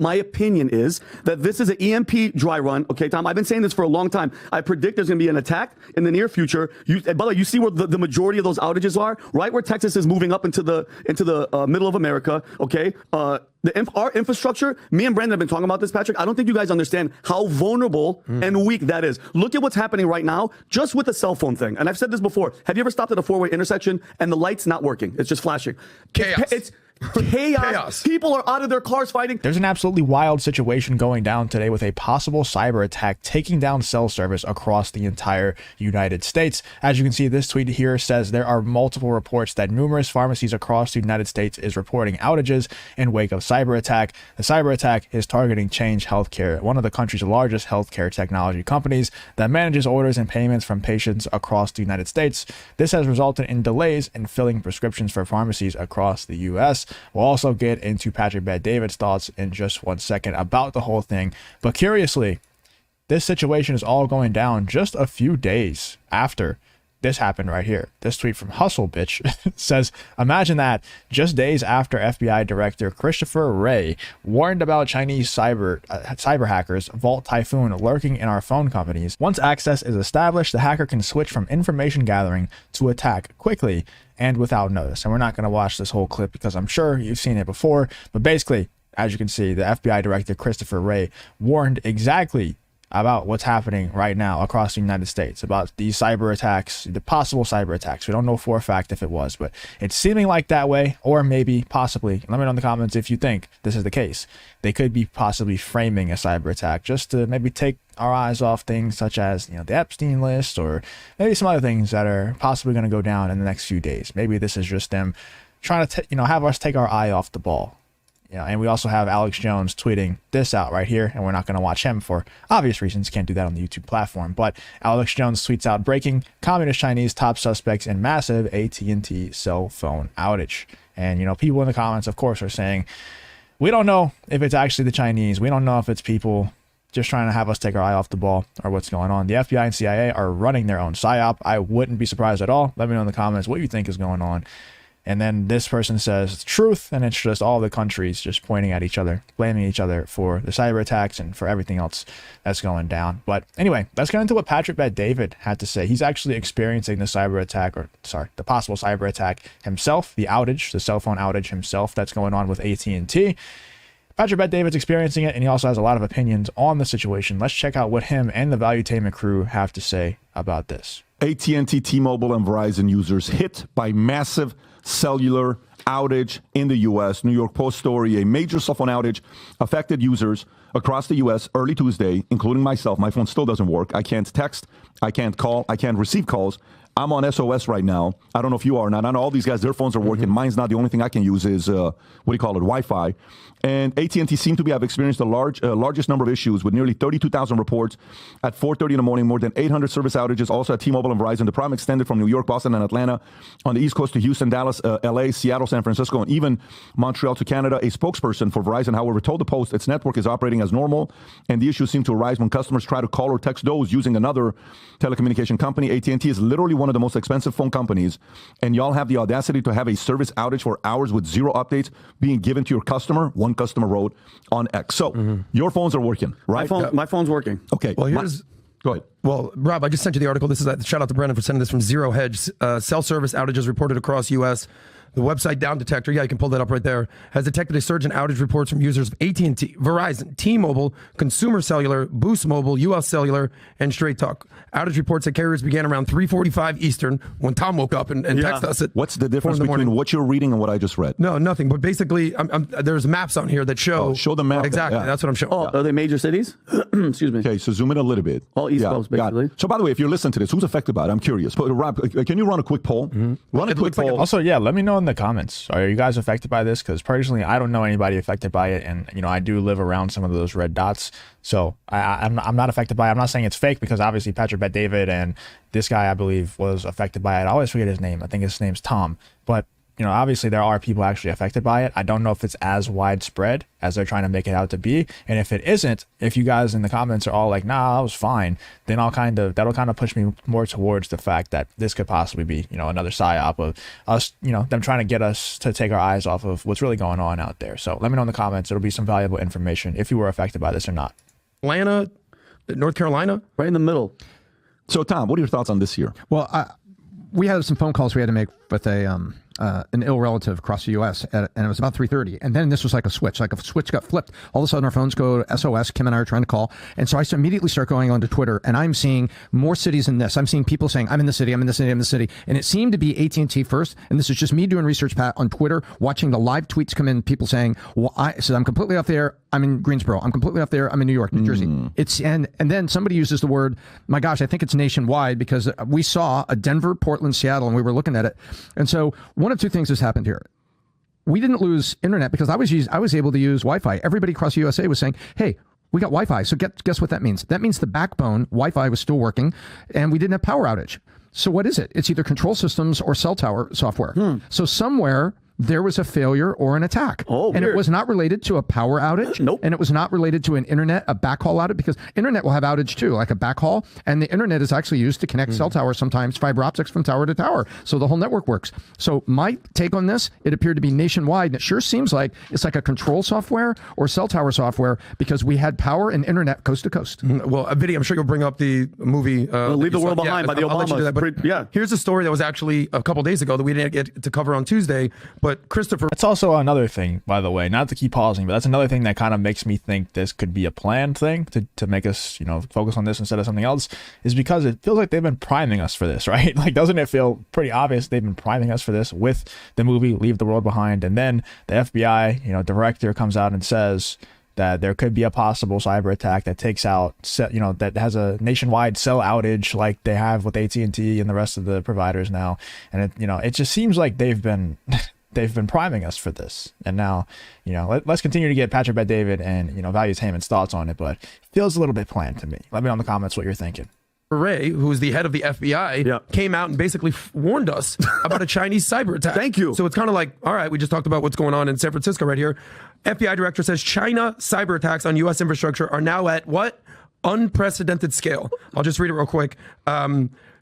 my opinion is that this is an EMP dry run. Okay, Tom, I've been saying this for a long time. I predict there's going to be an attack in the near future. By the way, you see where the majority of those outages are, right where Texas is moving up into the middle of America. Okay, our infrastructure. Me and Brandon have been talking about this, Patrick. I don't think you guys understand how vulnerable and weak that is. Look at what's happening right now, just with the cell phone thing. And I've said this before. Have you ever stopped at a four-way intersection and the light's not working? It's just flashing. Chaos. It's chaos. People are out of their cars fighting. There's an absolutely wild situation going down today with a possible cyber attack taking down cell service across the entire United States. As you can see, this tweet here says there are multiple reports that numerous pharmacies across the United States is reporting outages in wake of cyber attack. The cyber attack is targeting Change Healthcare, one of the country's largest healthcare technology companies that manages orders and payments from patients across the United States. This has resulted in delays in filling prescriptions for pharmacies across the U.S. We'll also get into Patrick Bet-David's thoughts in just 1 second about the whole thing. But curiously, this situation is all going down just a few days after this happened right here. This tweet from Hustle Bitch says, imagine that, just days after FBI Director Christopher Wray warned about Chinese cyber hackers, Vault Typhoon, lurking in our phone companies. Once access is established, the hacker can switch from information gathering to attack quickly and without notice. And we're not going to watch this whole clip because I'm sure you've seen it before. But basically, as you can see, the FBI Director Christopher Wray warned exactly about what's happening right now across the United States, about these cyber attacks, the possible cyber attacks. We don't know for a fact if it was, but it's seeming like that way, or maybe, possibly. Let me know in the comments if you think this is the case. They could be possibly framing a cyber attack just to maybe take our eyes off things such as, the Epstein list, or maybe some other things that are possibly going to go down in the next few days. Maybe this is just them trying to, have us take our eye off the ball. And we also have Alex Jones tweeting this out right here, and we're not going to watch him for obvious reasons. Can't do that on the YouTube platform. But Alex Jones tweets out, breaking communist Chinese top suspects in massive AT&T cell phone outage. And, people in the comments, of course, are saying, we don't know if it's actually the Chinese. We don't know if it's people just trying to have us take our eye off the ball or what's going on. The FBI and CIA are running their own psyop. I wouldn't be surprised at all. Let me know in the comments what you think is going on. And then this person says it's truth, and it's just all the countries just pointing at each other, blaming each other for the cyber attacks and for everything else that's going down. But anyway, let's get into what Patrick Bet-David had to say. He's actually experiencing the cyber attack, the possible cyber attack himself, the outage, the cell phone outage himself that's going on with AT&T. Patrick Bet-David's experiencing it, and he also has a lot of opinions on the situation. Let's check out what him and the Valuetainment crew have to say about this. AT&T, T-Mobile, and Verizon users hit by massive cellular outage in the U.S. New York Post story, a major cell phone outage affected users across the U.S. early Tuesday, including myself. My phone still doesn't work. I can't text. I can't call. I can't receive calls. I'm on SOS right now. I don't know if you are or not. I know all these guys, their phones are working. Mine's not. The only thing I can use is, Wi-Fi. And AT&T seem to have experienced the largest number of issues with nearly 32,000 reports at 4:30 in the morning, more than 800 service outages, also at T-Mobile and Verizon. The problem extended from New York, Boston, and Atlanta on the East Coast to Houston, Dallas, LA, Seattle, San Francisco, and even Montreal to Canada. A spokesperson for Verizon, however, told the Post its network is operating as normal, and the issues seem to arise when customers try to call or text those using another telecommunication company. AT&T is literally one of the most expensive phone companies, and y'all have the audacity to have a service outage for hours with zero updates being given to your customer. One customer wrote on X. So your phones are working, right? My phone's working. Okay. Well, go ahead. Well, Rob, I just sent you the article. This is a shout out to Brandon for sending this from Zero Hedge. Cell service outages reported across U.S. The website Down Detector, you can pull that up right there, has detected a surge in outage reports from users of AT&T, Verizon, T-Mobile, Consumer Cellular, Boost Mobile, US Cellular, and Straight Talk. Outage reports at carriers began around 3:45 Eastern when Tom woke up and texted us. What's the difference between what you're reading and what I just read? No, nothing. But basically, there's maps on here that show. Show the map. Exactly. Yeah. That's what I'm showing. Are they major cities? Excuse me. Okay, so zoom in a little bit. All East Coast, basically. So, by the way, if you're listening to this, who's affected by it? I'm curious. But, Rob, can you run a quick poll? Run a quick poll. Also, let me know in the comments. Are you guys affected by this? Because personally, I don't know anybody affected by it, and I do live around some of those red dots, so I'm not affected by it. I'm not saying it's fake because obviously Patrick Bet-David and this guy I believe was affected by it. I always forget his name. I think his name's Tom, but obviously there are people actually affected by it. I don't know if it's as widespread as they're trying to make it out to be. And if it isn't, if you guys in the comments are all like, nah, I was fine, then that'll kind of push me more towards the fact that this could possibly be, another psyop of us, them trying to get us to take our eyes off of what's really going on out there. So let me know in the comments. It'll be some valuable information if you were affected by this or not. Atlanta, North Carolina, right in the middle. So, Tom, what are your thoughts on this year? Well, we had some phone calls we had to make with an ill relative across the U.S. And it was about 3:30, and then this was like a switch got flipped. All of a sudden, our phones go to SOS. Kim and I are trying to call, and so I immediately start going onto Twitter, and I'm seeing more cities in this. I'm seeing people saying, "I'm in the city, I'm in the city, I'm in the city," and it seemed to be AT&T first. And this is just me doing research, Pat, on Twitter, watching the live tweets come in. People saying, "Well, I'm completely off there. I'm in Greensboro. I'm completely off there. I'm in New York, New Jersey." And then somebody uses the word, my gosh, I think it's nationwide, because we saw a Denver, Portland, Seattle, and we were looking at it. And so one of two things has happened here. We didn't lose internet because I was able to use Wi-Fi. Everybody across the USA was saying, hey, we got Wi-Fi. So guess what that means? That means the backbone Wi-Fi was still working, and we didn't have power outage. So what is it? It's either control systems or cell tower software. So somewhere there was a failure or an attack. Oh, and weird. it was not related to a power outage. Nope. And it was not related to a backhaul outage, because internet will have outage too, like a backhaul. And the internet is actually used to connect cell towers, sometimes fiber optics from tower to tower. So the whole network works. So my take on this, it appeared to be nationwide. And it sure seems like it's like a control software or cell tower software, because we had power and internet coast to coast. Well, Vinny, I'm sure you'll bring up the movie Leave the World Behind by the I'll let you do that, Obamas. but Yeah. here's a story that was actually a couple days ago that we didn't get to cover on Tuesday. But Christopher, That's also another thing, by the way, not to keep pausing, but that's another thing that kind of makes me think this could be a planned thing to make us, focus on this instead of something else, is because it feels like they've been priming us for this, right? Like, doesn't it feel pretty obvious they've been priming us for this with the movie Leave the World Behind? And then the FBI, director comes out and says that there could be a possible cyber attack that takes out, that has a nationwide cell outage like they have with AT&T and the rest of the providers now. And it just seems like they've been priming us for this. And now, let's continue to get Patrick Bet-David and, Valuetainment's thoughts on it, but it feels a little bit planned to me. Let me know in the comments what you're thinking. Ray, who is the head of the FBI, came out and basically warned us about a Chinese cyber attack. Thank you. So it's kind of like, all right, we just talked about what's going on in San Francisco right here. FBI director says China cyber attacks on U.S. infrastructure are now at what? Unprecedented scale. I'll just read it real quick.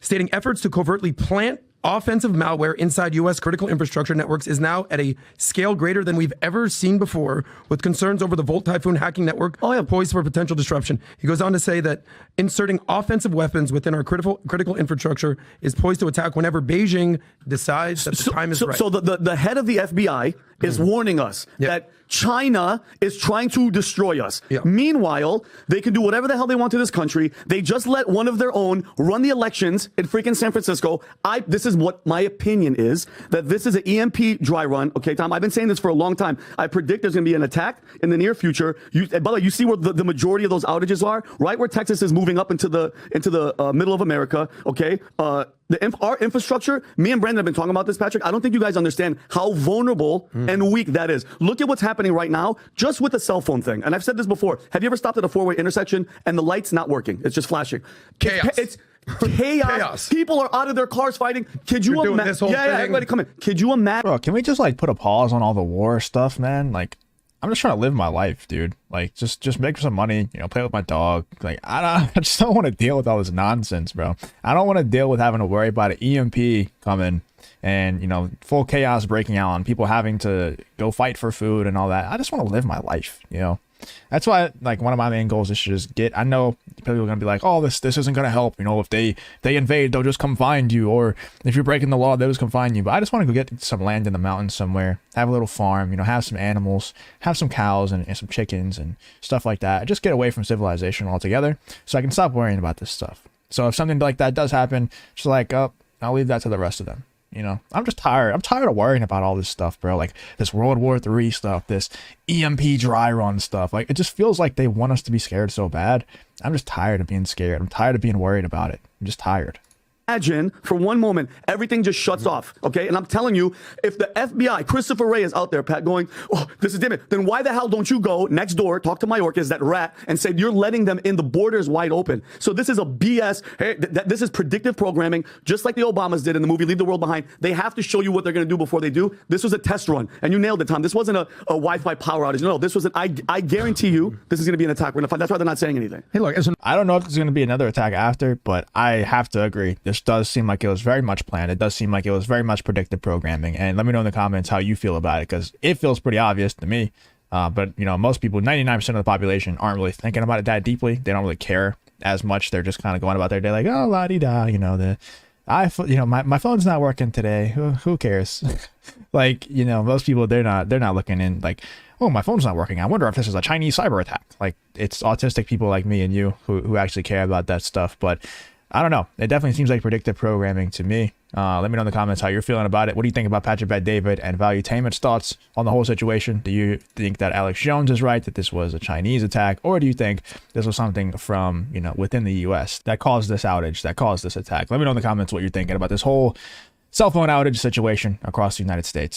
Stating efforts to covertly plant offensive malware inside U.S. critical infrastructure networks is now at a scale greater than we've ever seen before, with concerns over the Volt Typhoon hacking network poised for potential disruption. He goes on to say that inserting offensive weapons within our critical infrastructure is poised to attack whenever Beijing decides that the time is right. So the head of the FBI is warning us that China is trying to destroy us. Meanwhile, they can do whatever the hell they want to this country. They just let one of their own run the elections in freaking San Francisco. This is what my opinion is, that this is an EMP dry run. Okay, Tom, I've been saying this for a long time. I predict there's going to be an attack in the near future. By the way, you see where the majority of those outages are? Right where Texas is moving up into the middle of America. Okay, our infrastructure, me and Brandon have been talking about this, Patrick. I don't think you guys understand how vulnerable and weak that is. Look at what's happening right now just with the cell phone thing. And I've said this before. Have you ever stopped at a four-way intersection and the light's not working? It's just flashing. Chaos. It's chaos. People are out of their cars fighting. Could you imagine? Yeah, everybody come in. Could you imagine? Bro, can we just put a pause on all the war stuff, man? I'm just trying to live my life, dude. Just make some money, play with my dog. I just don't want to deal with all this nonsense, bro. I don't want to deal with having to worry about an EMP coming and, full chaos breaking out and people having to go fight for food and all that. I just want to live my life, That's why, one of my main goals is to just I know people are going to be like, oh, this isn't going to help. If they invade, they'll just come find you. Or if you're breaking the law, they'll just come find you. But I just want to go get some land in the mountains somewhere, have a little farm, have some animals, have some cows and some chickens and stuff like that. Just get away from civilization altogether so I can stop worrying about this stuff. So if something like that does happen, just I'll leave that to the rest of them. I'm just tired. I'm tired of worrying about all this stuff, bro. This World War III stuff, this EMP dry run stuff. It just feels like they want us to be scared so bad. I'm just tired of being scared. I'm tired of being worried about it. I'm just tired. imagine for one moment everything just shuts off, okay? And I'm telling you, if the FBI, Christopher Wray is out there, Pat, going, oh, this is damage, then why the hell don't you go next door, talk to Mayorkas, that rat, and say you're letting them in, the borders wide open. So this is a BS. Hey, this is predictive programming, just like the Obamas did in the movie Leave the World Behind. They have to show you what they're going to do before they do. This was a test run, and you nailed it, Tom. This wasn't a Wi-Fi power outage. No, this was an, I guarantee you, this is going to be an attack. We're going to find. That's why they're not saying anything. Hey, look, I don't know if there's going to be another attack after, but I have to agree. This does seem like it was very much planned. It does seem like it was very much predictive programming. And let me know in the comments how you feel about it, because it feels pretty obvious to me. But, you know, most people, 99% of the population aren't really thinking about it that deeply. They don't really care as much. They're just kind of going about their day like, oh, la-di-da, you know, my phone's not working today. Who cares? Like, you know, most people, they're not looking in like, oh, my phone's not working. I wonder if this is a Chinese cyber attack. Like, it's autistic people like me and you who actually care about that stuff. But I don't know. It definitely seems like predictive programming to me. Let me know in the comments how you're feeling about it. What do you think about Patrick Bet-David and Valuetainment's thoughts on the whole situation? Do you think that Alex Jones is right, that this was a Chinese attack? Or do you think this was something from, you know, within the U.S. that caused this outage, that caused this attack? Let me know in the comments what you're thinking about this whole cell phone outage situation across the United States.